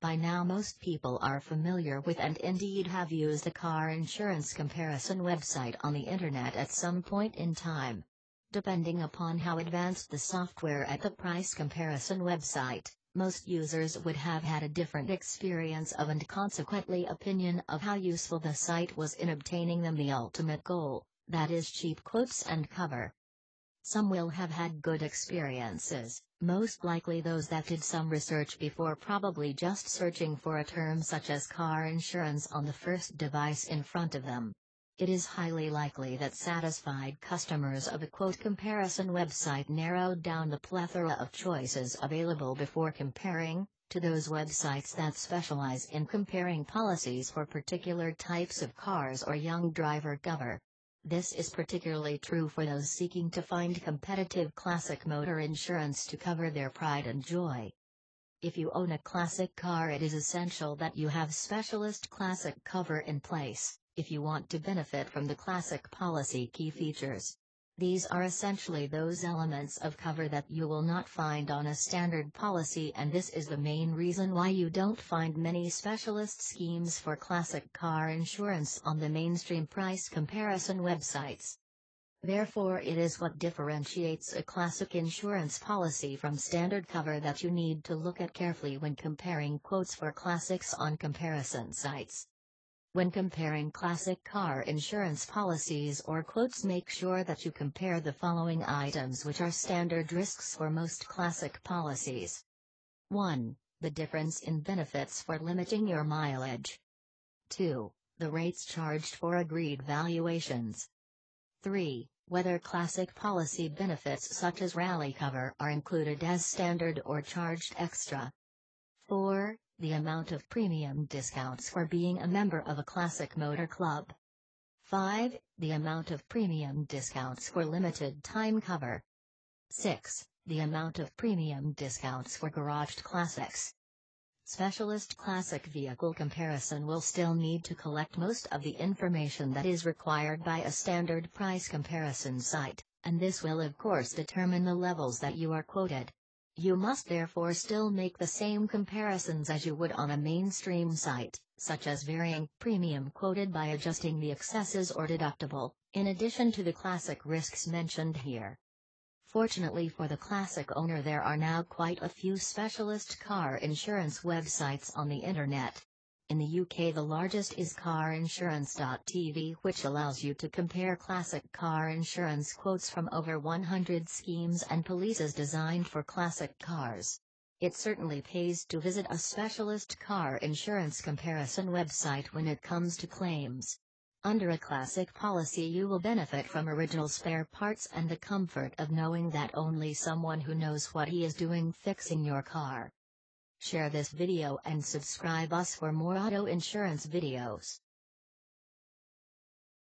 By now most people are familiar with and indeed have used a car insurance comparison website on the internet at some point in time. Depending upon how advanced the software at the price comparison website, most users would have had a different experience of and consequently opinion of how useful the site was in obtaining them the ultimate goal, that is cheap quotes and cover. Some will have had good experiences, most likely those that did some research before probably just searching for a term such as car insurance on the first device in front of them. It is highly likely that satisfied customers of a quote comparison website narrowed down the plethora of choices available before comparing, to those websites that specialize in comparing policies for particular types of cars or young driver cover. This is particularly true for those seeking to find competitive classic motor insurance to cover their pride and joy. If you own a classic car, it is essential that you have specialist classic cover in place, if you want to benefit from the classic policy key features. These are essentially those elements of cover that you will not find on a standard policy, and this is the main reason why you don't find many specialist schemes for classic car insurance on the mainstream price comparison websites. Therefore, it is what differentiates a classic insurance policy from standard cover that you need to look at carefully when comparing quotes for classics on comparison sites. When comparing classic car insurance policies or quotes, make sure that you compare the following items, which are standard risks for most classic policies. 1. The difference in benefits for limiting your mileage. 2. The rates charged for agreed valuations. 3. Whether classic policy benefits such as rally cover are included as standard or charged extra. 4. The amount of premium discounts for being a member of a classic motor club. 5. The amount of premium discounts for limited time cover. 6. The amount of premium discounts for garaged classics. Specialist classic vehicle comparison will still need to collect most of the information that is required by a standard price comparison site, and this will of course determine the levels that you are quoted. You must therefore still make the same comparisons as you would on a mainstream site, such as varying premium quoted by adjusting the excesses or deductible, in addition to the classic risks mentioned here. Fortunately for the classic owner, there are now quite a few specialist car insurance websites on the internet. In the UK, the largest is carinsurance.tv, which allows you to compare classic car insurance quotes from over 100 schemes and policies designed for classic cars. It certainly pays to visit a specialist car insurance comparison website when it comes to claims. Under a classic policy, you will benefit from original spare parts and the comfort of knowing that only someone who knows what he is doing fixing your car. Share this video and subscribe us for more auto insurance videos.